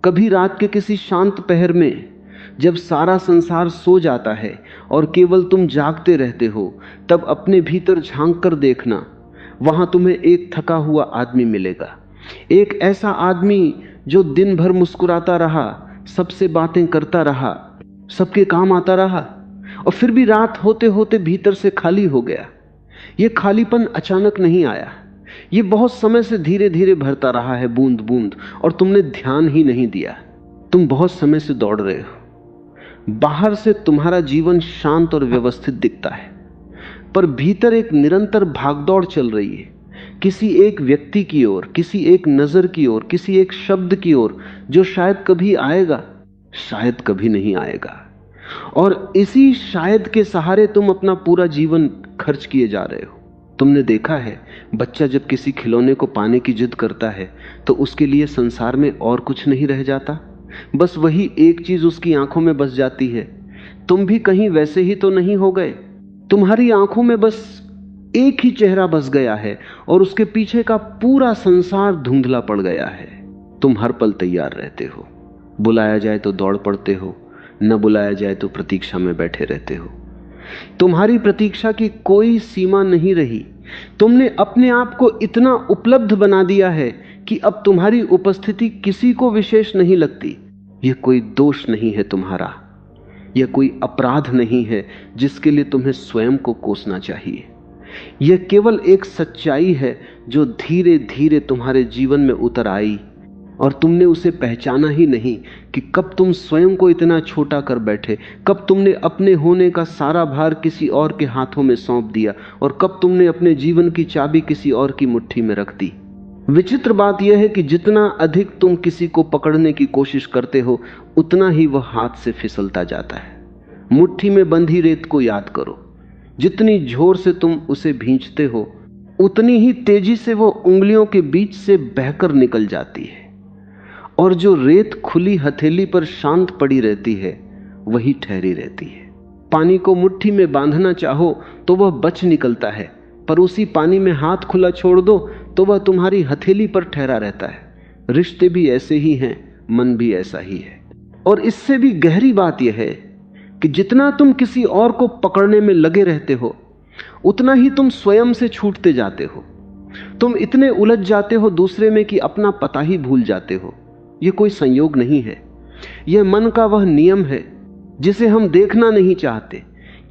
कभी रात के किसी शांत पहर में, जब सारा संसार सो जाता है और केवल तुम जागते रहते हो, तब अपने भीतर झांक कर देखना, वहां तुम्हें एक थका हुआ आदमी मिलेगा। एक ऐसा आदमी जो दिन भर मुस्कुराता रहा, सबसे बातें करता रहा, सबके काम आता रहा, और फिर भी रात होते होते भीतर से खाली हो गया। यह खालीपन अचानक नहीं आया, ये बहुत समय से धीरे धीरे भरता रहा है, बूंद बूंद, और तुमने ध्यान ही नहीं दिया। तुम बहुत समय से दौड़ रहे हो। बाहर से तुम्हारा जीवन शांत और व्यवस्थित दिखता है, पर भीतर एक निरंतर भागदौड़ चल रही है, किसी एक व्यक्ति की ओर, किसी एक नजर की ओर, किसी एक शब्द की ओर, जो शायद कभी आएगा, शायद कभी नहीं आएगा। और इसी शायद के सहारे तुम अपना पूरा जीवन खर्च किए जा रहे हो। तुमने देखा है, बच्चा जब किसी खिलौने को पाने की जिद करता है तो उसके लिए संसार में और कुछ नहीं रह जाता, बस वही एक चीज उसकी आंखों में बस जाती है। तुम भी कहीं वैसे ही तो नहीं हो गए? तुम्हारी आंखों में बस एक ही चेहरा बस गया है और उसके पीछे का पूरा संसार धुंधला पड़ गया है। तुम हर पल तैयार रहते हो, बुलाया जाए तो दौड़ पड़ते हो, न बुलाया जाए तो प्रतीक्षा में बैठे रहते हो। तुम्हारी प्रतीक्षा की कोई सीमा नहीं रही। तुमने अपने आप को इतना उपलब्ध बना दिया है कि अब तुम्हारी उपस्थिति किसी को विशेष नहीं लगती। यह कोई दोष नहीं है तुम्हारा, यह कोई अपराध नहीं है जिसके लिए तुम्हें स्वयं को कोसना चाहिए। यह केवल एक सच्चाई है जो धीरे धीरे तुम्हारे जीवन में उतर आई और तुमने उसे पहचाना ही नहीं कि कब तुम स्वयं को इतना छोटा कर बैठे, कब तुमने अपने होने का सारा भार किसी और के हाथों में सौंप दिया और कब तुमने अपने जीवन की चाबी किसी और की मुट्ठी में रख दी। विचित्र बात यह है कि जितना अधिक तुम किसी को पकड़ने की कोशिश करते हो, उतना ही वह हाथ से फिसलता जाता है। मुट्ठी में बंधी रेत को याद करो, जितनी जोर से तुम उसे भींचते हो, उतनी ही तेजी से वो उंगलियों के बीच से बहकर निकल जाती है, और जो रेत खुली हथेली पर शांत पड़ी रहती है वही ठहरी रहती है। पानी को मुट्ठी में बांधना चाहो तो वह बच निकलता है, पर उसी पानी में हाथ खुला छोड़ दो तो वह तुम्हारी हथेली पर ठहरा रहता है। रिश्ते भी ऐसे ही हैं, मन भी ऐसा ही है। और इससे भी गहरी बात यह है कि जितना तुम किसी और को पकड़ने में लगे रहते हो, उतना ही तुम स्वयं से छूटते जाते हो। तुम इतने उलझ जाते हो दूसरे में कि अपना पता ही भूल जाते हो। यह कोई संयोग नहीं है, यह मन का वह नियम है जिसे हम देखना नहीं चाहते,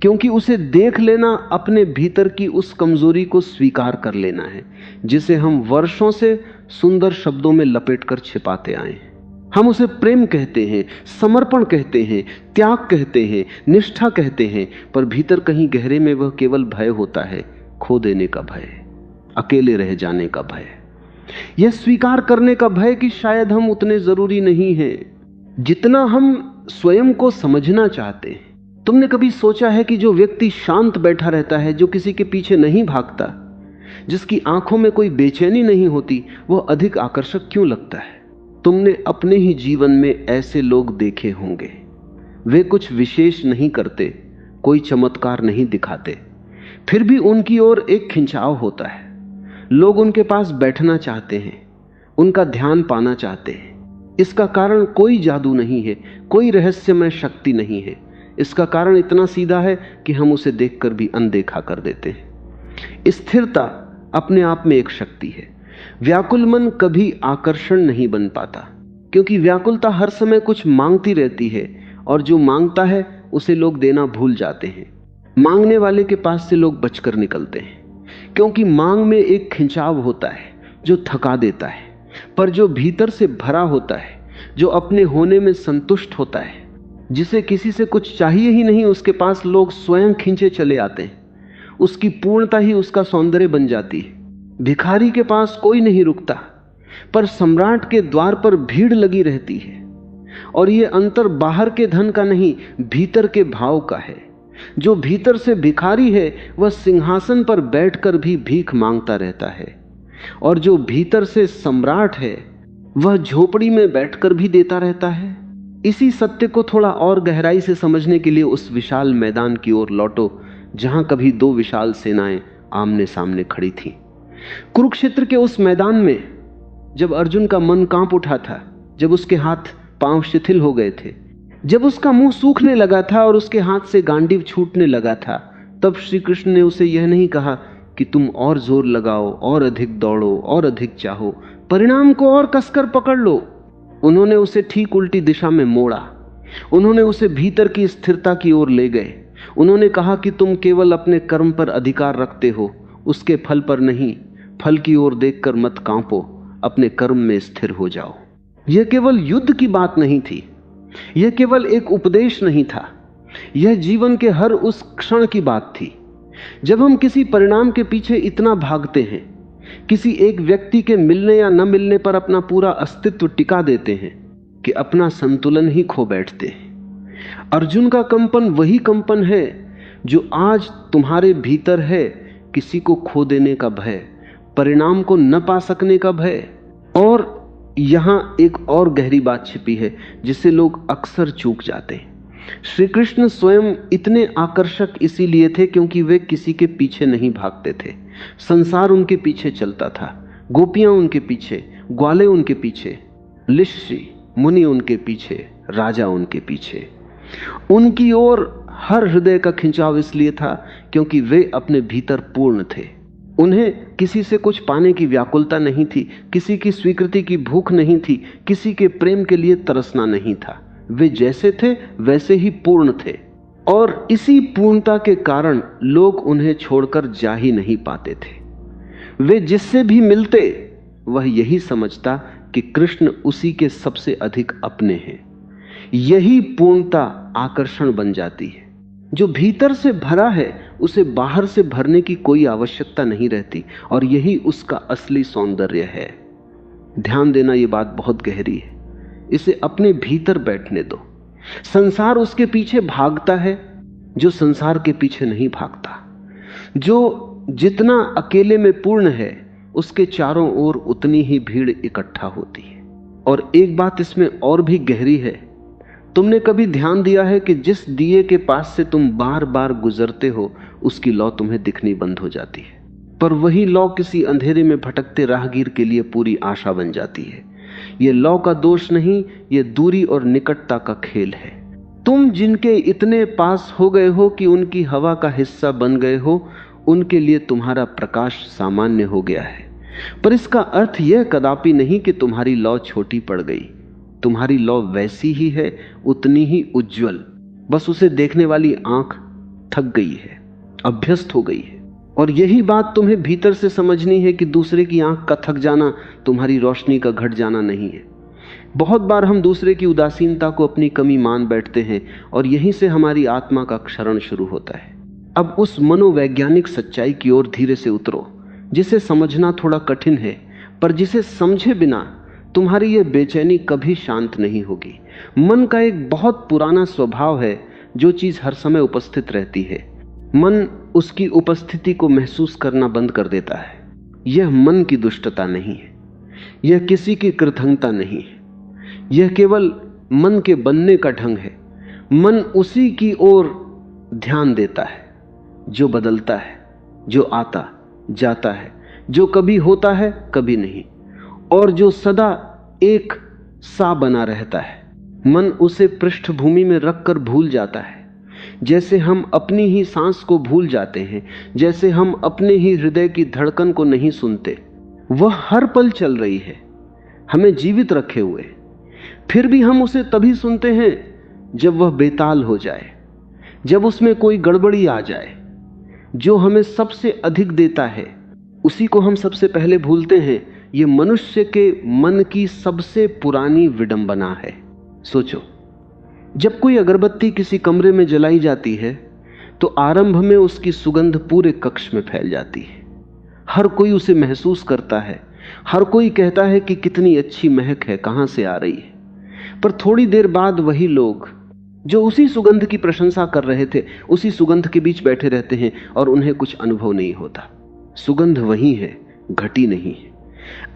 क्योंकि उसे देख लेना अपने भीतर की उस कमजोरी को स्वीकार कर लेना है जिसे हम वर्षों से सुंदर शब्दों में लपेटकर छिपाते आए हैं। हम उसे प्रेम कहते हैं, समर्पण कहते हैं, त्याग कहते हैं, निष्ठा कहते हैं, पर भीतर कहीं गहरे में वह केवल भय होता है, खो देने का भय, अकेले रह जाने का भय, यह स्वीकार करने का भय कि शायद हम उतने जरूरी नहीं हैं जितना हम स्वयं को समझना चाहते हैं। तुमने कभी सोचा है कि जो व्यक्ति शांत बैठा रहता है, जो किसी के पीछे नहीं भागता, जिसकी आंखों में कोई बेचैनी नहीं होती, वह अधिक आकर्षक क्यों लगता है? तुमने अपने ही जीवन में ऐसे लोग देखे होंगे। वे कुछ विशेष नहीं करते, कोई चमत्कार नहीं दिखाते, फिर भी उनकी ओर एक खिंचाव होता है। लोग उनके पास बैठना चाहते हैं, उनका ध्यान पाना चाहते हैं। इसका कारण कोई जादू नहीं है, कोई रहस्यमय शक्ति नहीं है। इसका कारण इतना सीधा है कि हम उसे देखकर भी अनदेखा कर देते हैं। स्थिरता अपने आप में एक शक्ति है। व्याकुल मन कभी आकर्षण नहीं बन पाता, क्योंकि व्याकुलता हर समय कुछ मांगती रहती है, और जो मांगता है उसे लोग देना भूल जाते हैं। मांगने वाले के पास से लोग बचकर निकलते हैं, क्योंकि मांग में एक खिंचाव होता है जो थका देता है। पर जो भीतर से भरा होता है, जो अपने होने में संतुष्ट होता है, जिसे किसी से कुछ चाहिए ही नहीं, उसके पास लोग स्वयं खींचे चले आते हैं। उसकी पूर्णता ही उसका सौंदर्य बन जाती है। भिखारी के पास कोई नहीं रुकता, पर सम्राट के द्वार पर भीड़ लगी रहती है। और यह अंतर बाहर के धन का नहीं, भीतर के भाव का है। जो भीतर से भिखारी है वह सिंहासन पर बैठकर भी भीख मांगता रहता है, और जो भीतर से सम्राट है वह झोपड़ी में बैठकर भी देता रहता है। इसी सत्य को थोड़ा और गहराई से समझने के लिए उस विशाल मैदान की ओर लौटो जहां कभी दो विशाल सेनाएं आमने सामने खड़ी थीं। कुरुक्षेत्र के उस मैदान में जब अर्जुन का मन कांप उठा था, जब उसके हाथ पांव शिथिल हो गए थे। जब उसका मुंह सूखने लगा था और उसके हाथ से गांडीव छूटने लगा था, तब श्री कृष्ण ने उसे यह नहीं कहा कि तुम और जोर लगाओ, और अधिक दौड़ो, और अधिक चाहो, परिणाम को और कसकर पकड़ लो। उन्होंने उसे ठीक उल्टी दिशा में मोड़ा। उन्होंने उसे भीतर की स्थिरता की ओर ले गए। उन्होंने कहा कि तुम केवल अपने कर्म पर अधिकार रखते हो, उसके फल पर नहीं। फल की ओर देखकर मत कांपो, अपने कर्म में स्थिर हो जाओ। यह केवल युद्ध की बात नहीं थी, यह केवल एक उपदेश नहीं था, यह जीवन के हर उस क्षण की बात थी जब हम किसी परिणाम के पीछे इतना भागते हैं, किसी एक व्यक्ति के मिलने या न मिलने पर अपना पूरा अस्तित्व टिका देते हैं कि अपना संतुलन ही खो बैठते हैं। अर्जुन का कंपन वही कंपन है जो आज तुम्हारे भीतर है, किसी को खो देने का भय, परिणाम को न पा सकने का भय। और यहां एक और गहरी बात छिपी है जिसे लोग अक्सर चूक जाते हैं। श्री कृष्ण स्वयं इतने आकर्षक इसीलिए थे क्योंकि वे किसी के पीछे नहीं भागते थे। संसार उनके पीछे चलता था, गोपियां उनके पीछे, ग्वाले उनके पीछे, ऋषि मुनि उनके पीछे, राजा उनके पीछे। उनकी ओर हर हृदय का खिंचाव इसलिए था क्योंकि वे अपने भीतर पूर्ण थे। उन्हें किसी से कुछ पाने की व्याकुलता नहीं थी, किसी की स्वीकृति की भूख नहीं थी, किसी के प्रेम के लिए तरसना नहीं था। वे जैसे थे वैसे ही पूर्ण थे, और इसी पूर्णता के कारण लोग उन्हें छोड़कर जा ही नहीं पाते थे। वे जिससे भी मिलते वह यही समझता कि कृष्ण उसी के सबसे अधिक अपने हैं। यही पूर्णता आकर्षण बन जाती है। जो भीतर से भरा है उसे बाहर से भरने की कोई आवश्यकता नहीं रहती, और यही उसका असली सौंदर्य है। ध्यान देना, यह बात बहुत गहरी है, इसे अपने भीतर बैठने दो। संसार उसके पीछे भागता है जो संसार के पीछे नहीं भागता। जो जितना अकेले में पूर्ण है उसके चारों ओर उतनी ही भीड़ इकट्ठा होती है। और एक बात इसमें और भी गहरी है, तुमने कभी ध्यान दिया है कि जिस दिए के पास से तुम बार बार गुजरते हो उसकी लौ तुम्हें दिखनी बंद हो जाती है, पर वही लौ किसी अंधेरे में भटकते राहगीर के लिए पूरी आशा बन जाती है। यह लौ का दोष नहीं, यह दूरी और निकटता का खेल है। तुम जिनके इतने पास हो गए हो कि उनकी हवा का हिस्सा बन गए हो, उनके लिए तुम्हारा प्रकाश सामान्य हो गया है, पर इसका अर्थ यह कदापि नहीं कि तुम्हारी लौ छोटी पड़ गई। तुम्हारी लौ वैसी ही है, उतनी ही उज्जवल, बस उसे देखने वाली आंख थक गई है, अभ्यस्त हो गई है। और यही बात तुम्हें भीतर से समझनी है कि दूसरे की आंख का थक जाना तुम्हारी रोशनी का घट जाना नहीं है। बहुत बार हम दूसरे की उदासीनता को अपनी कमी मान बैठते हैं, और यहीं से हमारी आत्मा का क्षरण शुरू होता है। अब उस मनोवैज्ञानिक सच्चाई की ओर धीरे से उतरो, जिसे समझना थोड़ा कठिन है, पर जिसे समझे बिना तुम्हारी यह बेचैनी कभी शांत नहीं होगी। मन का एक बहुत पुराना स्वभाव है, जो चीज हर समय उपस्थित रहती है, मन उसकी उपस्थिति को महसूस करना बंद कर देता है। यह मन की दुष्टता नहीं है, यह किसी की कृतज्ञता नहीं है, यह केवल मन के बनने का ढंग है। मन उसी की ओर ध्यान देता है जो बदलता है, जो आता जाता है, जो कभी होता है कभी नहीं, और जो सदा एक सा बना रहता है। मन उसे पृष्ठभूमि में रखकर भूल जाता है, जैसे हम अपनी ही सांस को भूल जाते हैं, जैसे हम अपने ही हृदय की धड़कन को नहीं सुनते। वह हर पल चल रही है, हमें जीवित रखे हुए, फिर भी हम उसे तभी सुनते हैं जब वह बेताल हो जाए, जब उसमें कोई गड़बड़ी आ जाए। जो हमें सबसे अधिक देता है उसी को हम सबसे पहले भूलते हैं। यह मनुष्य के मन की सबसे पुरानी विडंबना है। सोचो, जब कोई अगरबत्ती किसी कमरे में जलाई जाती है तो आरंभ में उसकी सुगंध पूरे कक्ष में फैल जाती है। हर कोई उसे महसूस करता है, हर कोई कहता है कि कितनी अच्छी महक है, कहां से आ रही है। पर थोड़ी देर बाद वही लोग जो उसी सुगंध की प्रशंसा कर रहे थे उसी सुगंध के बीच बैठे रहते हैं और उन्हें कुछ अनुभव नहीं होता। सुगंध वही है, घटी नहीं है।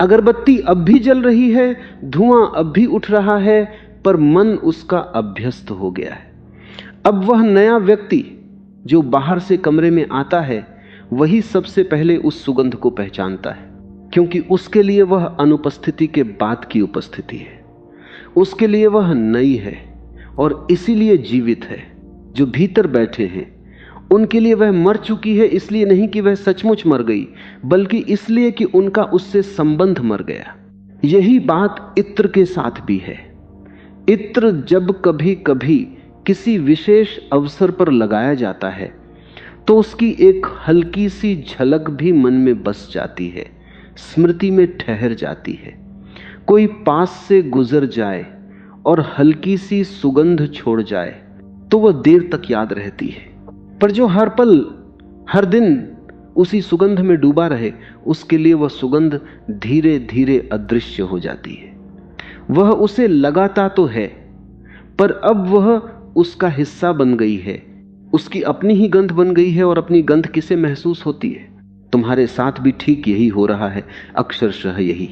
अगरबत्ती अब भी जल रही है, धुआं अब भी उठ रहा है, पर मन उसका अभ्यस्त हो गया है। अब वह नया व्यक्ति जो बाहर से कमरे में आता है वही सबसे पहले उस सुगंध को पहचानता है, क्योंकि उसके लिए वह अनुपस्थिति के बाद की उपस्थिति है। उसके लिए वह नई है और इसीलिए जीवित है। जो भीतर बैठे हैं उनके लिए वह मर चुकी है, इसलिए नहीं कि वह सचमुच मर गई, बल्कि इसलिए कि उनका उससे संबंध मर गया। यही बात इत्र के साथ भी है। इत्र जब कभी कभी किसी विशेष अवसर पर लगाया जाता है तो उसकी एक हल्की सी झलक भी मन में बस जाती है, स्मृति में ठहर जाती है। कोई पास से गुजर जाए और हल्की सी सुगंध छोड़ जाए तो वह देर तक याद रहती है, पर जो हर पल हर दिन उसी सुगंध में डूबा रहे, उसके लिए वह सुगंध धीरे धीरे अदृश्य हो जाती है। वह उसे लगाता तो है, पर अब वह उसका हिस्सा बन गई है, उसकी अपनी ही गंध बन गई है। और अपनी गंध किसे महसूस होती है? तुम्हारे साथ भी ठीक यही हो रहा है, अक्षरशः यही।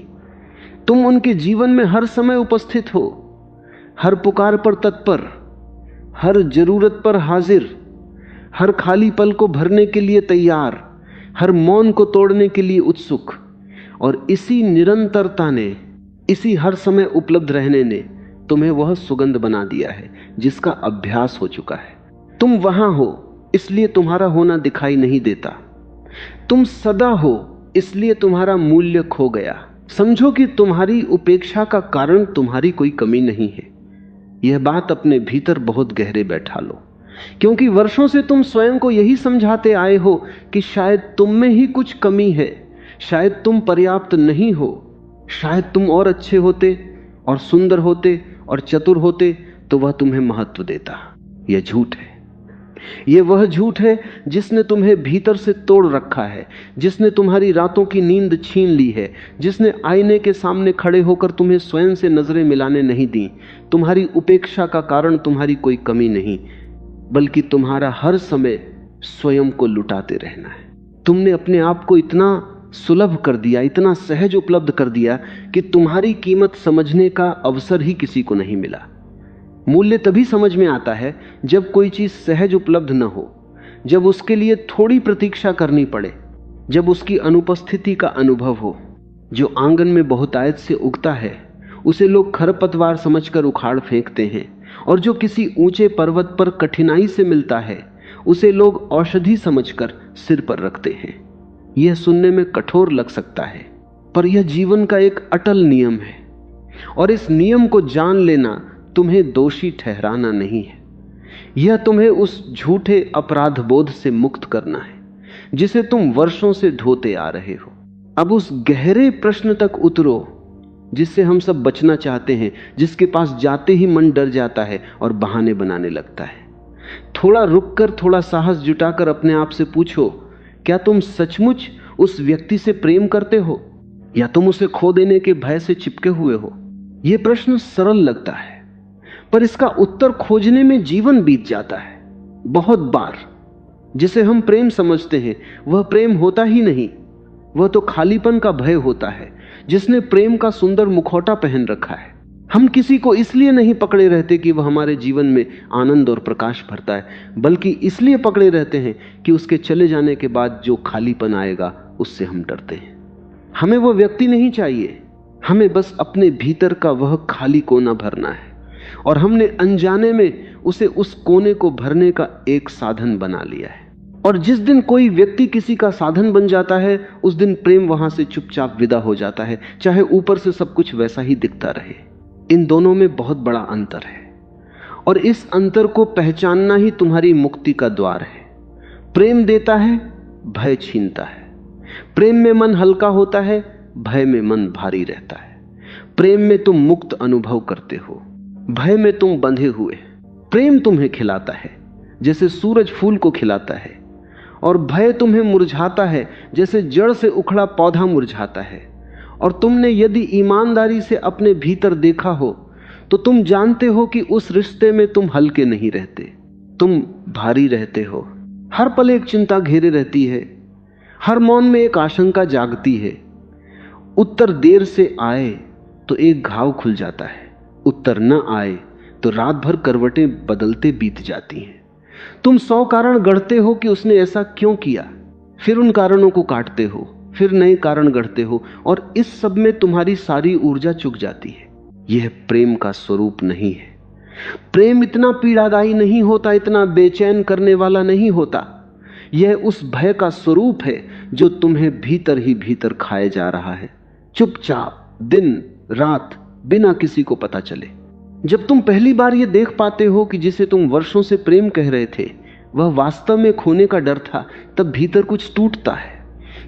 तुम उनके जीवन में हर समय उपस्थित हो, हर पुकार पर तत्पर, हर जरूरत पर हाजिर, हर खाली पल को भरने के लिए तैयार, हर मौन को तोड़ने के लिए उत्सुक। और इसी निरंतरता ने, इसी हर समय उपलब्ध रहने ने तुम्हें वह सुगंध बना दिया है जिसका अभ्यास हो चुका है। तुम वहां हो इसलिए तुम्हारा होना दिखाई नहीं देता। तुम सदा हो इसलिए तुम्हारा मूल्य खो गया। समझो कि तुम्हारी उपेक्षा का कारण तुम्हारी कोई कमी नहीं है। यह बात अपने भीतर बहुत गहरे बैठा लो, क्योंकि वर्षों से तुम स्वयं को यही समझाते आए हो कि शायद तुम में ही कुछ कमी है, शायद तुम पर्याप्त नहीं हो, शायद तुम और अच्छे होते और सुंदर होते और चतुर होते तो वह तुम्हें महत्व देता। यह झूठ है। यह वह झूठ है जिसने तुम्हें भीतर से तोड़ रखा है, जिसने तुम्हारी रातों की नींद छीन ली है, जिसने आईने के सामने खड़े होकर तुम्हें स्वयं से नजरें मिलाने नहीं दी। तुम्हारी उपेक्षा का कारण तुम्हारी कोई कमी नहीं, बल्कि तुम्हारा हर समय स्वयं को लुटाते रहना है। तुमने अपने आप को इतना सुलभ कर दिया, इतना सहज उपलब्ध कर दिया कि तुम्हारी कीमत समझने का अवसर ही किसी को नहीं मिला। मूल्य तभी समझ में आता है जब कोई चीज सहज उपलब्ध न हो, जब उसके लिए थोड़ी प्रतीक्षा करनी पड़े, जब उसकी अनुपस्थिति का अनुभव हो। जो आंगन में बहुतायत से उगता है उसे लोग खरपतवार समझकर उखाड़ फेंकते हैं, और जो किसी ऊंचे पर्वत पर कठिनाई से मिलता है उसे लोग औषधि समझकर सिर पर रखते हैं। यह सुनने में कठोर लग सकता है, पर यह जीवन का एक अटल नियम है, और इस नियम को जान लेना तुम्हें दोषी ठहराना नहीं है। यह तुम्हें उस झूठे अपराध बोध से मुक्त करना है जिसे तुम वर्षों से ढोते आ रहे हो। अब उस गहरे प्रश्न तक उतरो जिससे हम सब बचना चाहते हैं, जिसके पास जाते ही मन डर जाता है और बहाने बनाने लगता है। थोड़ा रुककर, थोड़ा साहस जुटाकर अपने आप से पूछो, क्या तुम सचमुच उस व्यक्ति से प्रेम करते हो या तुम उसे खो देने के भय से चिपके हुए हो? यह प्रश्न सरल लगता है, पर इसका उत्तर खोजने में जीवन बीत जाता है। बहुत बार जिसे हम प्रेम समझते हैं वह प्रेम होता ही नहीं, वह तो खालीपन का भय होता है जिसने प्रेम का सुंदर मुखौटा पहन रखा है। हम किसी को इसलिए नहीं पकड़े रहते कि वह हमारे जीवन में आनंद और प्रकाश भरता है, बल्कि इसलिए पकड़े रहते हैं कि उसके चले जाने के बाद जो खालीपन आएगा उससे हम डरते हैं। हमें वह व्यक्ति नहीं चाहिए, हमें बस अपने भीतर का वह खाली कोना भरना है, और हमने अनजाने में उसे उस कोने को भरने का एक साधन बना लिया है। और जिस दिन कोई व्यक्ति किसी का साधन बन जाता है उस दिन प्रेम वहां से चुपचाप विदा हो जाता है, चाहे ऊपर से सब कुछ वैसा ही दिखता रहे। इन दोनों में बहुत बड़ा अंतर है, और इस अंतर को पहचानना ही तुम्हारी मुक्ति का द्वार है। प्रेम देता है, भय छीनता है। प्रेम में मन हल्का होता है, भय में मन भारी रहता है। प्रेम में तुम मुक्त अनुभव करते हो, भय में तुम बंधे हुए। प्रेम तुम्हें खिलाता है जैसे सूरज फूल को खिलाता है, और भय तुम्हें मुरझाता है जैसे जड़ से उखड़ा पौधा मुरझाता है। और तुमने यदि ईमानदारी से अपने भीतर देखा हो तो तुम जानते हो कि उस रिश्ते में तुम हल्के नहीं रहते, तुम भारी रहते हो। हर पल एक चिंता घेरे रहती है, हर मौन में एक आशंका जागती है। उत्तर देर से आए तो एक घाव खुल जाता है, उत्तर न आए तो रात भर करवटें बदलते बीत जाती हैं। तुम 100 कारण गढ़ते हो कि उसने ऐसा क्यों किया, फिर उन कारणों को काटते हो, फिर नए कारण गढ़ते हो, और इस सब में तुम्हारी सारी ऊर्जा चुक जाती है। यह प्रेम का स्वरूप नहीं है। प्रेम इतना पीड़ादायी नहीं होता, इतना बेचैन करने वाला नहीं होता। यह उस भय का स्वरूप है जो तुम्हें भीतर ही भीतर खाए जा रहा है, चुपचाप दिन रात, बिना किसी को पता चले। जब तुम पहली बार यह देख पाते हो कि जिसे तुम वर्षों से प्रेम कह रहे थे वह वास्तव में खोने का डर था, तब भीतर कुछ टूटता है।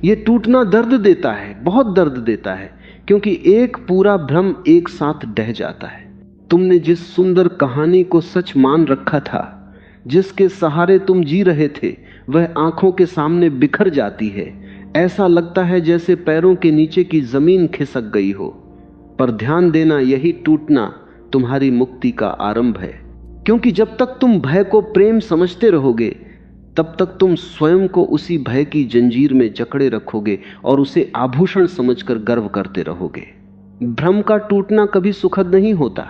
यह टूटना दर्द देता है, बहुत दर्द देता है, क्योंकि एक पूरा भ्रम एक साथ ढह जाता है। तुमने जिस सुंदर कहानी को सच मान रखा था, जिसके सहारे तुम जी रहे थे, वह आंखों के सामने बिखर जाती है। ऐसा लगता है जैसे पैरों के नीचे की जमीन खिसक गई हो। पर ध्यान देना, यही टूटना तुम्हारी मुक्ति का आरंभ है, क्योंकि जब तक तुम भय को प्रेम समझते रहोगे तब तक तुम स्वयं को उसी भय की जंजीर में जकड़े रखोगे और उसे आभूषण समझकर गर्व करते रहोगे। भ्रम का टूटना कभी सुखद नहीं होता,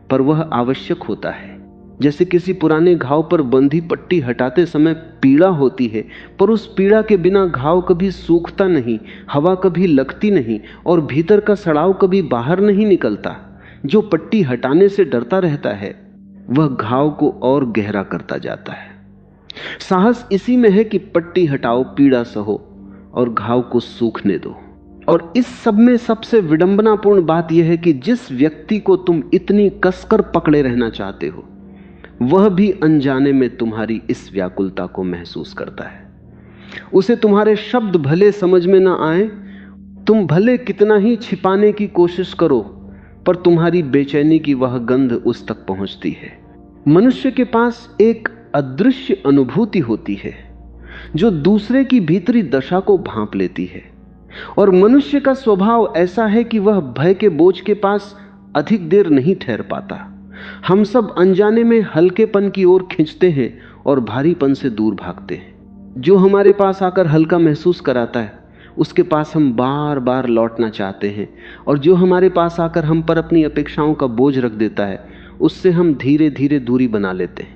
पर वह आवश्यक होता है। जैसे किसी पुराने घाव पर बंधी पट्टी हटाते समय पीड़ा होती है, पर उस पीड़ा के बिना घाव कभी सूखता नहीं, हवा कभी लगती नहीं और भीतर का सड़ाव कभी बाहर नहीं निकलता। जो पट्टी हटाने से डरता रहता है वह घाव को और गहरा करता जाता है। साहस इसी में है कि पट्टी हटाओ, पीड़ा सहो और घाव को सूखने दो। और इस सब में सबसे विडंबनापूर्ण बात यह है कि जिस व्यक्ति को तुम इतनी कसकर पकड़े रहना चाहते हो वह भी अनजाने में तुम्हारी इस व्याकुलता को महसूस करता है। उसे तुम्हारे शब्द भले समझ में ना आए, तुम भले कितना ही छिपाने की कोशिश करो, पर तुम्हारी बेचैनी की वह गंध उस तक पहुंचती है। मनुष्य के पास एक अदृश्य अनुभूति होती है जो दूसरे की भीतरी दशा को भांप लेती है, और मनुष्य का स्वभाव ऐसा है कि वह भय के बोझ के पास अधिक देर नहीं ठहर पाता। हम सब अनजाने में हल्केपन की ओर खींचते हैं और भारीपन से दूर भागते हैं। जो हमारे पास आकर हल्का महसूस कराता है उसके पास हम बार बार लौटना चाहते हैं, और जो हमारे पास आकर हम पर अपनी अपेक्षाओं का बोझ रख देता है उससे हम धीरे धीरे दूरी बना लेते हैं।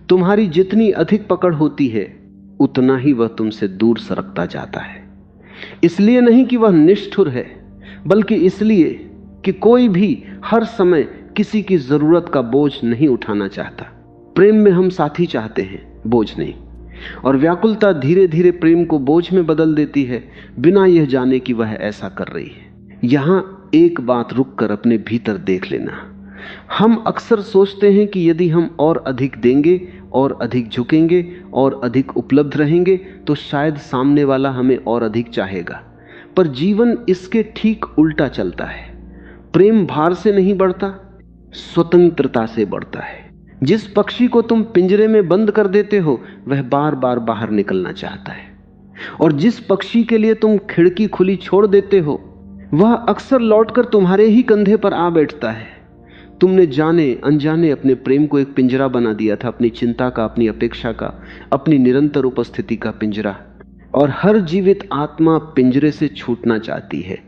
तुम्हारी जितनी अधिक पकड़ होती है उतना ही वह तुमसे दूर सरकता जाता है। इसलिए नहीं कि वह निष्ठुर है, बल्कि इसलिए कि कोई भी हर समय किसी की जरूरत का बोझ नहीं उठाना चाहता। प्रेम में हम साथी चाहते हैं, बोझ नहीं। और व्याकुलता धीरे धीरे प्रेम को बोझ में बदल देती है, बिना यह जाने कि वह ऐसा कर रही है। यहां एक बात रुक कर अपने भीतर देख लेना। हम अक्सर सोचते हैं कि यदि हम और अधिक देंगे और अधिक झुकेंगे और अधिक उपलब्ध रहेंगे तो शायद सामने वाला हमें और अधिक चाहेगा, पर जीवन इसके ठीक उल्टा चलता है। प्रेम भार से नहीं बढ़ता, स्वतंत्रता से बढ़ता है। जिस पक्षी को तुम पिंजरे में बंद कर देते हो वह बार बार बाहर निकलना चाहता है, और जिस पक्षी के लिए तुम खिड़की खुली छोड़ देते हो वह अक्सर लौटकर तुम्हारे ही कंधे पर आ बैठता है। तुमने जाने अनजाने अपने प्रेम को एक पिंजरा बना दिया था, अपनी चिंता का, अपनी अपेक्षा का, अपनी निरंतर उपस्थिति का पिंजरा। और हर जीवित आत्मा पिंजरे से छूटना चाहती है,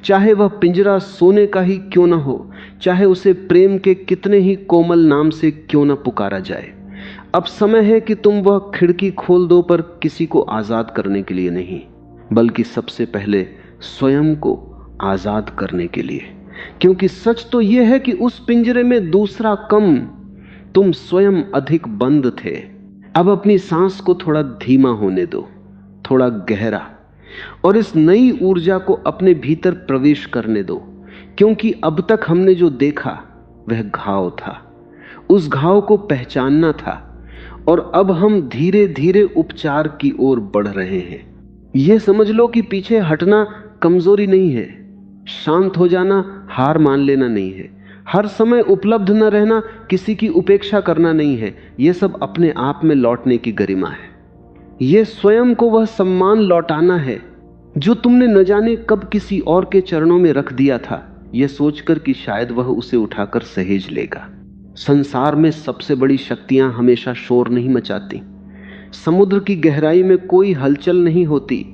चाहे वह पिंजरा सोने का ही क्यों न हो, चाहे उसे प्रेम के कितने ही कोमल नाम से क्यों न पुकारा जाए। अब समय है कि तुम वह खिड़की खोल दो, पर किसी को आजाद करने के लिए नहीं, बल्कि सबसे पहले स्वयं को आजाद करने के लिए। क्योंकि सच तो यह है कि उस पिंजरे में दूसरा कम, तुम स्वयं अधिक बंद थे। अब अपनी सांस को थोड़ा धीमा होने दो, थोड़ा गहरा, और इस नई ऊर्जा को अपने भीतर प्रवेश करने दो। क्योंकि अब तक हमने जो देखा वह घाव था, उस घाव को पहचानना था, और अब हम धीरे धीरे उपचार की ओर बढ़ रहे हैं। यह समझ लो कि पीछे हटना कमजोरी नहीं है, शांत हो जाना हार मान लेना नहीं है, हर समय उपलब्ध न रहना किसी की उपेक्षा करना नहीं है। यह सब अपने आप में लौटने की गरिमा है। यह स्वयं को वह सम्मान लौटाना है जो तुमने न जाने कब किसी और के चरणों में रख दिया था, यह सोचकर कि शायद वह उसे उठाकर सहेज लेगा। संसार में सबसे बड़ी शक्तियां हमेशा शोर नहीं मचाती। समुद्र की गहराई में कोई हलचल नहीं होती,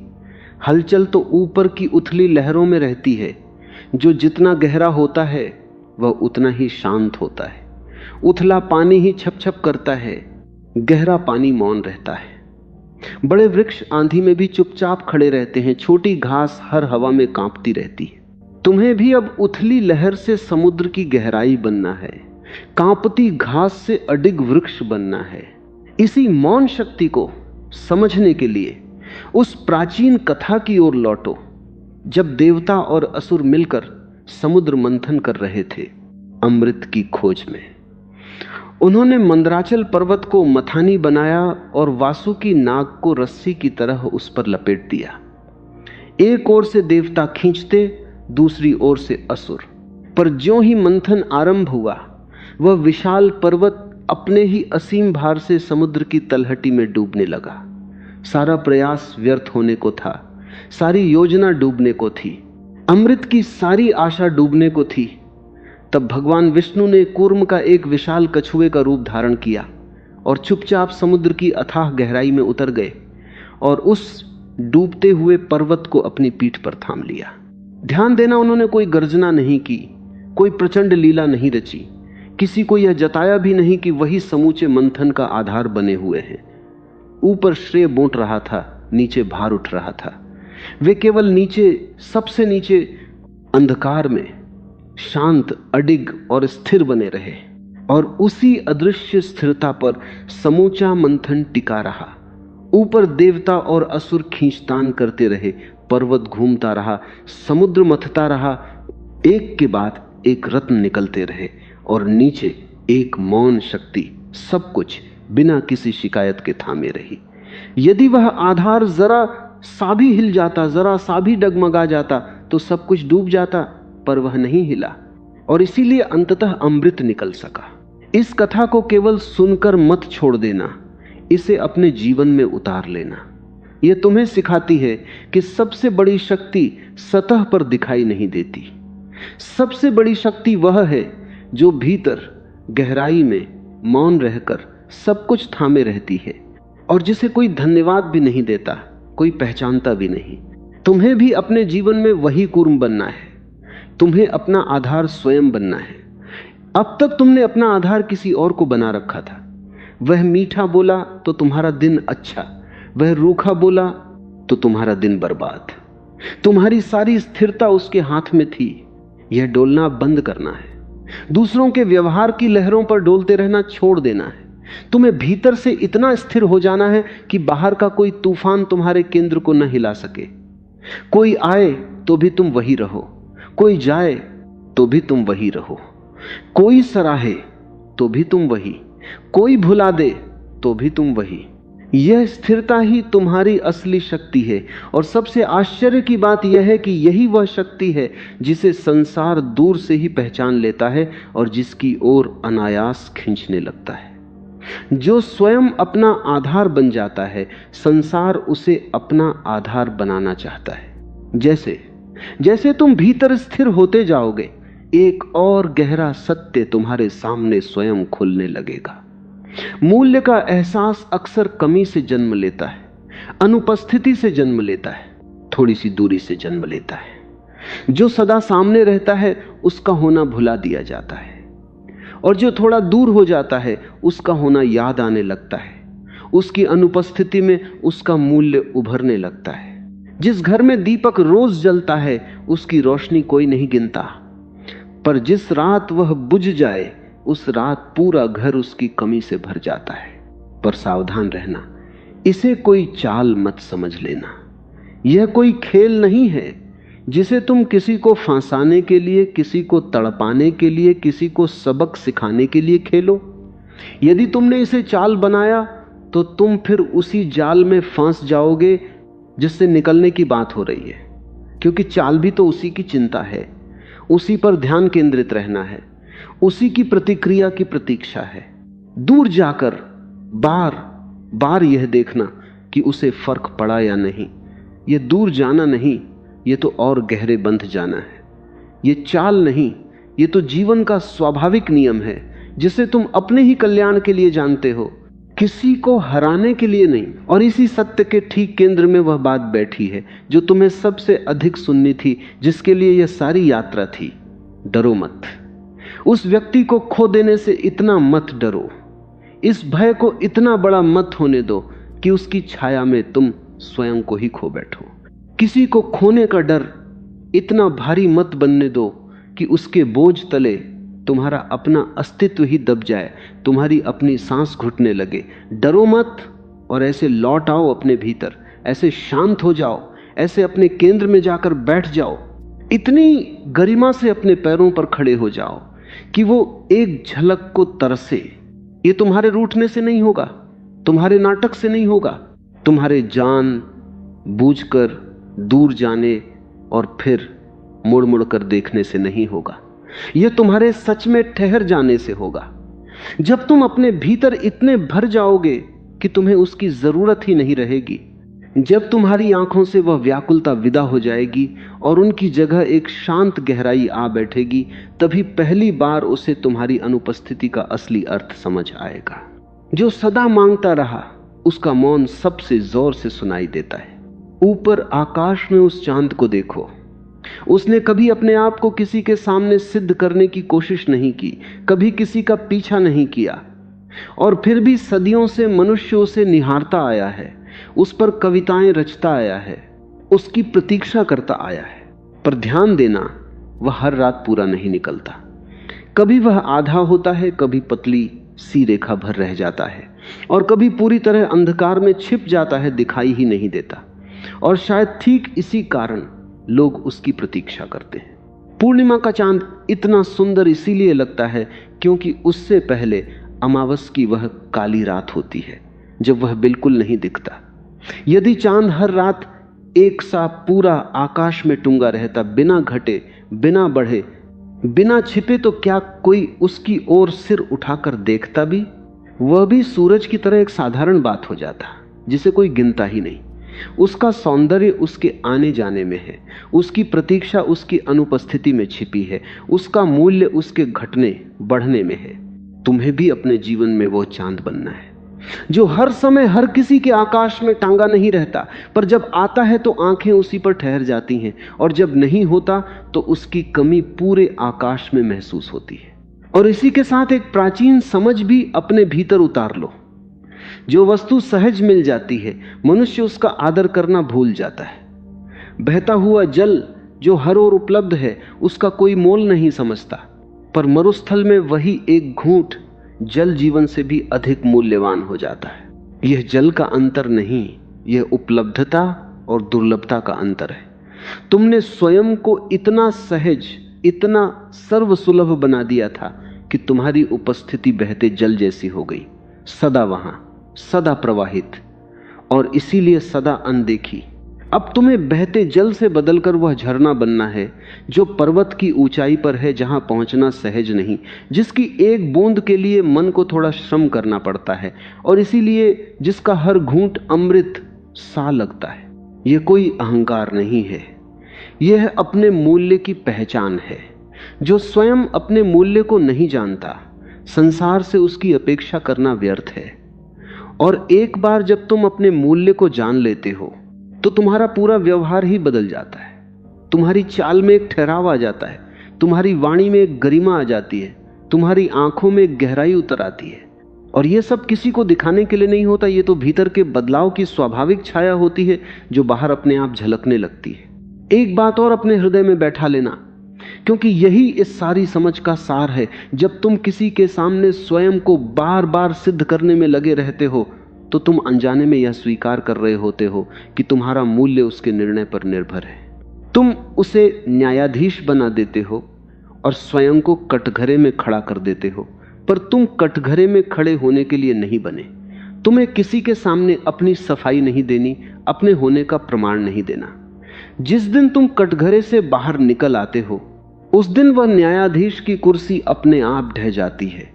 हलचल तो ऊपर की उथली लहरों में रहती है। जो जितना गहरा होता है वह उतना ही शांत होता है। उथला पानी ही छप छप करता है, गहरा पानी मौन रहता है। बड़े वृक्ष आंधी में भी चुपचाप खड़े रहते हैं, छोटी घास हर हवा में कांपती रहती है। तुम्हें भी अब उथली लहर से समुद्र की गहराई बनना है, कांपती घास से अडिग वृक्ष बनना है। इसी मौन शक्ति को समझने के लिए उस प्राचीन कथा की ओर लौटो, जब देवता और असुर मिलकर समुद्र मंथन कर रहे थे अमृत की खोज में। उन्होंने मंदराचल पर्वत को मथानी बनाया और वासुकी नाग को रस्सी की तरह उस पर लपेट दिया। एक ओर से देवता खींचते, दूसरी ओर से असुर। पर ज्यों ही मंथन आरंभ हुआ, वह विशाल पर्वत अपने ही असीम भार से समुद्र की तलहटी में डूबने लगा। सारा प्रयास व्यर्थ होने को था, सारी योजना डूबने को थी, अमृत की सारी आशा डूबने को थी। तब भगवान विष्णु ने कूर्म का एक विशाल कछुए का रूप धारण किया और चुपचाप समुद्र की अथाह गहराई में उतर गए और उस डूबते हुए पर्वत को अपनी पीठ पर थाम लिया। ध्यान देना, उन्होंने कोई गर्जना नहीं की, कोई प्रचंड लीला नहीं रची, किसी को यह जताया भी नहीं कि वही समूचे मंथन का आधार बने हुए हैं। ऊपर श्रेय बूट रहा था, नीचे भार उठ रहा था। वे केवल नीचे, सबसे नीचे अंधकार में शांत, अडिग और स्थिर बने रहे और उसी अदृश्य स्थिरता पर समूचा मंथन टिका रहा। ऊपर देवता और असुर खींचतान करते रहे, पर्वत घूमता रहा, समुद्र मथता रहा, एक के बाद एक रत्न निकलते रहे और नीचे एक मौन शक्ति सब कुछ बिना किसी शिकायत के थामे रही। यदि वह आधार जरा सा भी हिल जाता, जरा सा भी डगमगा जाता तो सब कुछ डूब जाता, पर वह नहीं हिला और इसीलिए अंततः अमृत निकल सका। इस कथा को केवल सुनकर मत छोड़ देना, इसे अपने जीवन में उतार लेना। यह तुम्हें सिखाती है कि सबसे बड़ी शक्ति सतह पर दिखाई नहीं देती। सबसे बड़ी शक्ति वह है जो भीतर गहराई में मौन रहकर सब कुछ थामे रहती है और जिसे कोई धन्यवाद भी नहीं देता, कोई पहचानता भी नहीं। तुम्हें भी अपने जीवन में वही कूर्म बनना है। तुम्हें अपना आधार स्वयं बनना है। अब तक तुमने अपना आधार किसी और को बना रखा था। वह मीठा बोला तो तुम्हारा दिन अच्छा, वह रूखा बोला तो तुम्हारा दिन बर्बाद। तुम्हारी सारी स्थिरता उसके हाथ में थी। यह डोलना बंद करना है। दूसरों के व्यवहार की लहरों पर डोलते रहना छोड़ देना है। तुम्हें भीतर से इतना स्थिर हो जाना है कि बाहर का कोई तूफान तुम्हारे केंद्र को न हिला सके। कोई आए तो भी तुम वही रहो, कोई जाए तो भी तुम वही रहो, कोई सराहे तो भी तुम वही, कोई भुला दे तो भी तुम वही। यह स्थिरता ही तुम्हारी असली शक्ति है। और सबसे आश्चर्य की बात यह है कि यही वह शक्ति है जिसे संसार दूर से ही पहचान लेता है और जिसकी ओर अनायास खींचने लगता है। जो स्वयं अपना आधार बन जाता है, संसार उसे अपना आधार बनाना चाहता है। जैसे तुम भीतर स्थिर होते जाओगे, एक और गहरा सत्य तुम्हारे सामने स्वयं खुलने लगेगा। मूल्य का एहसास अक्सर कमी से जन्म लेता है, अनुपस्थिति से जन्म लेता है, थोड़ी सी दूरी से जन्म लेता है। जो सदा सामने रहता है उसका होना भुला दिया जाता है और जो थोड़ा दूर हो जाता है उसका होना याद आने लगता है। उसकी अनुपस्थिति में उसका मूल्य उभरने लगता है। जिस घर में दीपक रोज जलता है उसकी रोशनी कोई नहीं गिनता, पर जिस रात वह बुझ जाए उस रात पूरा घर उसकी कमी से भर जाता है। पर सावधान रहना, इसे कोई चाल मत समझ लेना। यह कोई खेल नहीं है जिसे तुम किसी को फंसाने के लिए, किसी को तड़पाने के लिए, किसी को सबक सिखाने के लिए खेलो। यदि तुमने इसे चाल बनाया तो तुम फिर उसी जाल में फंस जाओगे जिससे निकलने की बात हो रही है, क्योंकि चाल भी तो उसी की चिंता है, उसी पर ध्यान केंद्रित रहना है, उसी की प्रतिक्रिया की प्रतीक्षा है। दूर जाकर बार बार यह देखना कि उसे फर्क पड़ा या नहीं। यह दूर जाना नहीं, यह तो और गहरे बंध जाना है। यह चाल नहीं, यह तो जीवन का स्वाभाविक नियम है जिसे तुम अपने ही कल्याण के लिए जानते हो, किसी को हराने के लिए नहीं। और इसी सत्य के ठीक केंद्र में वह बात बैठी है जो तुम्हें सबसे अधिक सुननी थी, जिसके लिए यह सारी यात्रा थी। डरो मत। उस व्यक्ति को खो देने से इतना मत डरो। इस भय को इतना बड़ा मत होने दो कि उसकी छाया में तुम स्वयं को ही खो बैठो। किसी को खोने का डर इतना भारी मत बनने दो कि उसके बोझ तले तुम्हारा अपना अस्तित्व ही दब जाए, तुम्हारी अपनी सांस घुटने लगे। डरो मत और ऐसे लौट आओ अपने भीतर, ऐसे शांत हो जाओ, ऐसे अपने केंद्र में जाकर बैठ जाओ, इतनी गरिमा से अपने पैरों पर खड़े हो जाओ कि वो एक झलक को तरसे। ये तुम्हारे रूठने से नहीं होगा, तुम्हारे नाटक से नहीं होगा, तुम्हारे जान बूझकर दूर जाने और फिर मुड़ मुड़ कर देखने से नहीं होगा। यह तुम्हारे सच में ठहर जाने से होगा। जब तुम अपने भीतर इतने भर जाओगे कि तुम्हें उसकी जरूरत ही नहीं रहेगी, जब तुम्हारी आंखों से वह व्याकुलता विदा हो जाएगी और उनकी जगह एक शांत गहराई आ बैठेगी, तभी पहली बार उसे तुम्हारी अनुपस्थिति का असली अर्थ समझ आएगा। जो सदा मांगता रहा उसका मौन सबसे जोर से सुनाई देता है। ऊपर आकाश में उस चांद को देखो, उसने कभी अपने आप को किसी के सामने सिद्ध करने की कोशिश नहीं की, कभी किसी का पीछा नहीं किया, और फिर भी सदियों से मनुष्य उसे निहारता आया है, उस पर कविताएं रचता आया है, उसकी प्रतीक्षा करता आया है। पर ध्यान देना, वह हर रात पूरा नहीं निकलता। कभी वह आधा होता है, कभी पतली सी रेखा भर रह जाता है, और कभी पूरी तरह अंधकार में छिप जाता है, दिखाई ही नहीं देता। और शायद ठीक इसी कारण लोग उसकी प्रतीक्षा करते हैं। पूर्णिमा का चांद इतना सुंदर इसीलिए लगता है क्योंकि उससे पहले अमावस की वह काली रात होती है जब वह बिल्कुल नहीं दिखता। यदि चांद हर रात एक सा पूरा आकाश में टूंगा रहता, बिना घटे, बिना बढ़े, बिना छिपे, तो क्या कोई उसकी ओर सिर उठाकर देखता भी? वह भी सूरज की तरह एक साधारण बात हो जाता जिसे कोई गिनता ही नहीं। उसका सौंदर्य उसके आने जाने में है, उसकी प्रतीक्षा उसकी अनुपस्थिति में छिपी है, उसका मूल्य उसके घटने बढ़ने में है। तुम्हें भी अपने जीवन में वो चांद बनना है जो हर समय हर किसी के आकाश में टांगा नहीं रहता, पर जब आता है तो आंखें उसी पर ठहर जाती हैं, और जब नहीं होता तो उसकी कमी पूरे आकाश में महसूस होती है। और इसी के साथ एक प्राचीन समझ भी अपने भीतर उतार लो। जो वस्तु सहज मिल जाती है, मनुष्य उसका आदर करना भूल जाता है। बहता हुआ जल जो हर ओर उपलब्ध है, उसका कोई मोल नहीं समझता, पर मरुस्थल में वही एक घूंट जल जीवन से भी अधिक मूल्यवान हो जाता है। यह जल का अंतर नहीं, यह उपलब्धता और दुर्लभता का अंतर है। तुमने स्वयं को इतना सहज, इतना सर्वसुलभ बना दिया था कि तुम्हारी उपस्थिति बहते जल जैसी हो गई, सदा वहां, सदा प्रवाहित, और इसीलिए सदा अनदेखी। अब तुम्हें बहते जल से बदलकर वह झरना बनना है जो पर्वत की ऊंचाई पर है, जहां पहुंचना सहज नहीं, जिसकी एक बूंद के लिए मन को थोड़ा श्रम करना पड़ता है, और इसीलिए जिसका हर घूंट अमृत सा लगता है। यह कोई अहंकार नहीं है, यह अपने मूल्य की पहचान है। जो स्वयं अपने मूल्य को नहीं जानता, संसार से उसकी अपेक्षा करना व्यर्थ है। और एक बार जब तुम अपने मूल्य को जान लेते हो तो तुम्हारा पूरा व्यवहार ही बदल जाता है। तुम्हारी चाल में एक ठहराव आ जाता है, तुम्हारी वाणी में एक गरिमा आ जाती है, तुम्हारी आंखों में एक गहराई उतर आती है। और यह सब किसी को दिखाने के लिए नहीं होता, ये तो भीतर के बदलाव की स्वाभाविक छाया होती है जो बाहर अपने आप झलकने लगती है। एक बात और अपने हृदय में बैठा लेना, क्योंकि यही इस सारी समझ का सार है। जब तुम किसी के सामने स्वयं को बार बार सिद्ध करने में लगे रहते हो तो तुम अनजाने में यह स्वीकार कर रहे होते हो कि तुम्हारा मूल्य उसके निर्णय पर निर्भर है। तुम उसे न्यायाधीश बना देते हो और स्वयं को कटघरे में खड़ा कर देते हो, पर तुम कटघरे में खड़े होने के लिए नहीं बने। तुम्हें किसी के सामने अपनी सफाई नहीं देनी, अपने होने का प्रमाण नहीं देना। जिस दिन तुम कटघरे से बाहर निकल आते हो, उस दिन वह न्यायाधीश की कुर्सी अपने आप ढह जाती है,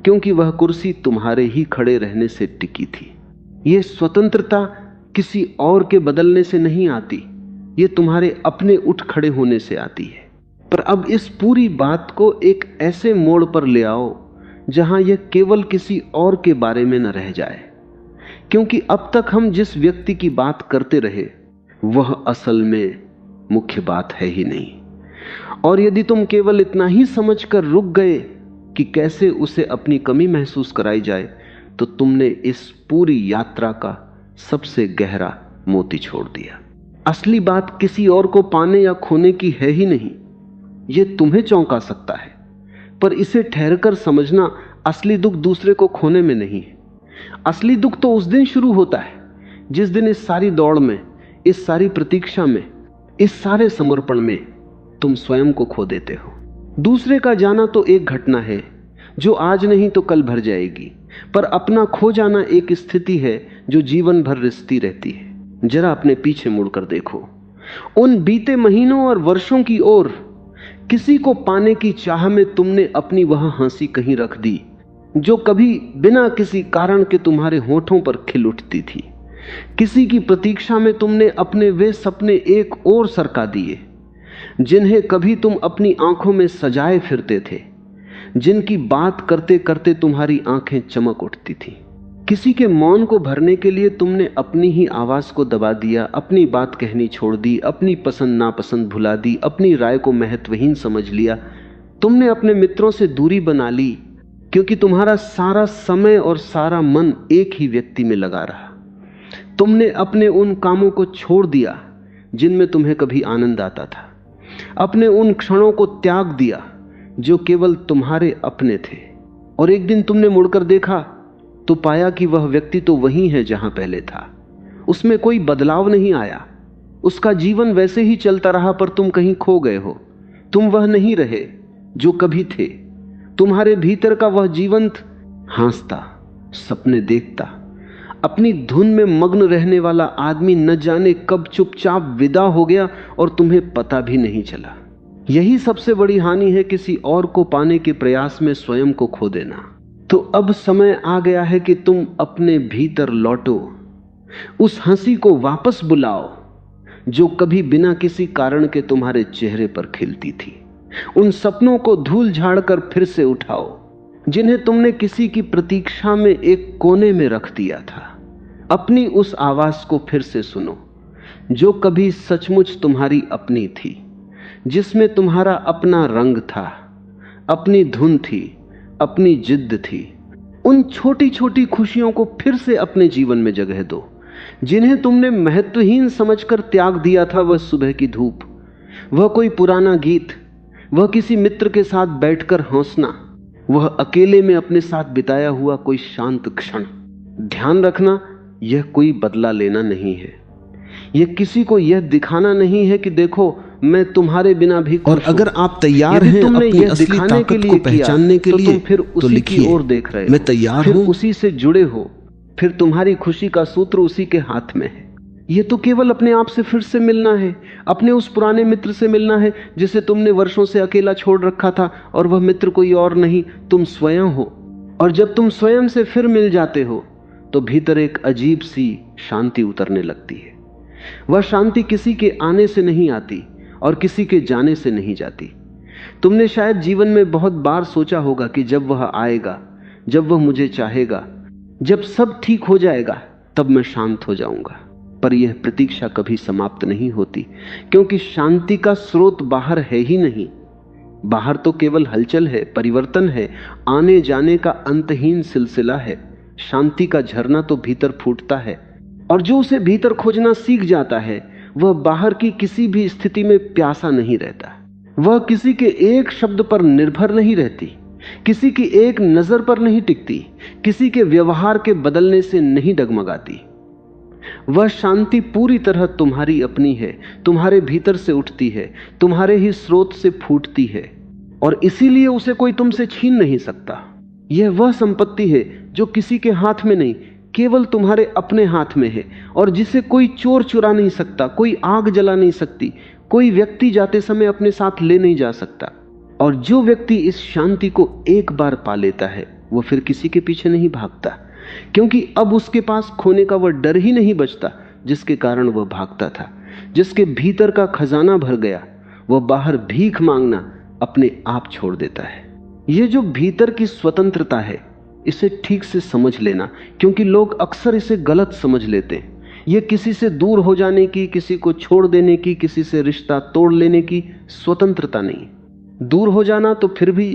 क्योंकि वह कुर्सी तुम्हारे ही खड़े रहने से टिकी थी। यह स्वतंत्रता किसी और के बदलने से नहीं आती, यह तुम्हारे अपने उठ खड़े होने से आती है। पर अब इस पूरी बात को एक ऐसे मोड़ पर ले आओ जहां यह केवल किसी और के बारे में न रह जाए, क्योंकि अब तक हम जिस व्यक्ति की बात करते रहे वह असल में मुख्य बात है ही नहीं। और यदि तुम केवल इतना ही समझकर रुक गए कि कैसे उसे अपनी कमी महसूस कराई जाए, तो तुमने इस पूरी यात्रा का सबसे गहरा मोती छोड़ दिया। असली बात किसी और को पाने या खोने की है ही नहीं। यह तुम्हें चौंका सकता है, पर इसे ठहरकर समझना, असली दुख दूसरे को खोने में नहीं है। असली दुख तो उस दिन शुरू होता है जिस दिन इस सारी दौड़ में, इस सारी प्रतीक्षा में, इस सारे समर्पण में तुम स्वयं को खो देते हो। दूसरे का जाना तो एक घटना है जो आज नहीं तो कल भर जाएगी, पर अपना खो जाना एक स्थिति है जो जीवन भर रिश्ती रहती है। जरा अपने पीछे मुड़कर देखो, उन बीते महीनों और वर्षों की ओर। किसी को पाने की चाह में तुमने अपनी वह हंसी कहीं रख दी जो कभी बिना किसी कारण के तुम्हारे होठों पर खिल उठती थी। किसी की प्रतीक्षा में तुमने अपने वे सपने एक और सरका दिए जिन्हें कभी तुम अपनी आंखों में सजाए फिरते थे, जिनकी बात करते करते तुम्हारी आंखें चमक उठती थी। किसी के मौन को भरने के लिए तुमने अपनी ही आवाज को दबा दिया, अपनी बात कहनी छोड़ दी, अपनी पसंद नापसंद भुला दी, अपनी राय को महत्वहीन समझ लिया। तुमने अपने मित्रों से दूरी बना ली क्योंकि तुम्हारा सारा समय और सारा मन एक ही व्यक्ति में लगा रहा। तुमने अपने उन कामों को छोड़ दिया जिनमें तुम्हें कभी आनंद आता था, अपने उन क्षणों को त्याग दिया जो केवल तुम्हारे अपने थे। और एक दिन तुमने मुड़कर देखा तो पाया कि वह व्यक्ति तो वही है जहां पहले था। उसमें कोई बदलाव नहीं आया, उसका जीवन वैसे ही चलता रहा, पर तुम कहीं खो गए हो। तुम वह नहीं रहे जो कभी थे। तुम्हारे भीतर का वह जीवंत, हंसता, सपने देखता, अपनी धुन में मग्न रहने वाला आदमी न जाने कब चुपचाप विदा हो गया और तुम्हें पता भी नहीं चला। यही सबसे बड़ी हानि है, किसी और को पाने के प्रयास में स्वयं को खो देना। तो अब समय आ गया है कि तुम अपने भीतर लौटो, उस हंसी को वापस बुलाओ जो कभी बिना किसी कारण के तुम्हारे चेहरे पर खिलती थी। उन सपनों को धूल झाड़कर फिर से उठाओ जिन्हें तुमने किसी की प्रतीक्षा में एक कोने में रख दिया था। अपनी उस आवाज को फिर से सुनो जो कभी सचमुच तुम्हारी अपनी थी, जिसमें तुम्हारा अपना रंग था, अपनी धुन थी, अपनी जिद्द थी। उन छोटी छोटी खुशियों को फिर से अपने जीवन में जगह दो जिन्हें तुमने महत्वहीन समझकर त्याग दिया था। वह सुबह की धूप, वह कोई पुराना गीत, वह किसी मित्र के साथ बैठकर हंसना, वह अकेले में अपने साथ बिताया हुआ कोई शांत क्षण। ध्यान रखना, यह कोई बदला लेना नहीं है, यह किसी को यह दिखाना नहीं है कि देखो मैं तुम्हारे बिना भी खुश हूं। और अगर आप तैयार हैं अपनी असली ताकत को पहचानने के लिए, फिर उसी की ओर देख रहे हो, मैं तैयार हूं, हूं। उसी से जुड़े हो, फिर तुम्हारी खुशी का सूत्र उसी के हाथ में है। यह तो केवल अपने आप से फिर से मिलना है, अपने उस पुराने मित्र से मिलना है जिसे तुमने वर्षों से अकेला छोड़ रखा था, और वह मित्र कोई और नहीं, तुम स्वयं हो। और जब तुम स्वयं से फिर मिल जाते हो तो भीतर एक अजीब सी शांति उतरने लगती है। वह शांति किसी के आने से नहीं आती और किसी के जाने से नहीं जाती। तुमने शायद जीवन में बहुत बार सोचा होगा कि जब वह आएगा, जब वह मुझे चाहेगा, जब सब ठीक हो जाएगा, तब मैं शांत हो जाऊंगा। पर यह प्रतीक्षा कभी समाप्त नहीं होती, क्योंकि शांति का स्रोत बाहर है ही नहीं। बाहर तो केवल हलचल है, परिवर्तन है, आने जाने का अंतहीन सिलसिला है। शांति का झरना तो भीतर फूटता है, और जो उसे भीतर खोजना सीख जाता है वह बाहर की किसी भी स्थिति में प्यासा नहीं रहता। वह किसी के एक शब्द पर निर्भर नहीं रहती, किसी की एक नजर पर नहीं टिकती, किसी के व्यवहार के बदलने से नहीं डगमगाती। वह शांति पूरी तरह तुम्हारी अपनी है, तुम्हारे भीतर से उठती है, तुम्हारे ही स्रोत से फूटती है, और इसीलिए उसे कोई तुमसे छीन नहीं सकता। यह वह संपत्ति है जो किसी के हाथ में नहीं, केवल तुम्हारे अपने हाथ में है, और जिसे कोई चोर चुरा नहीं सकता, कोई आग जला नहीं सकती, कोई व्यक्ति जाते समय अपने साथ ले नहीं जा सकता। और जो व्यक्ति इस शांति को एक बार पा लेता है वो फिर किसी के पीछे नहीं भागता, क्योंकि अब उसके पास खोने का वह डर ही नहीं बचता जिसके कारण वह भागता था। जिसके भीतर का खजाना भर गया वह बाहर भीख मांगना अपने आप छोड़ देता है। यह जो भीतर की स्वतंत्रता है इसे ठीक से समझ लेना, क्योंकि लोग अक्सर इसे गलत समझ लेते हैं। यह किसी से दूर हो जाने की, किसी को छोड़ देने की, किसी से रिश्ता तोड़ लेने की स्वतंत्रता नहीं। दूर हो जाना तो फिर भी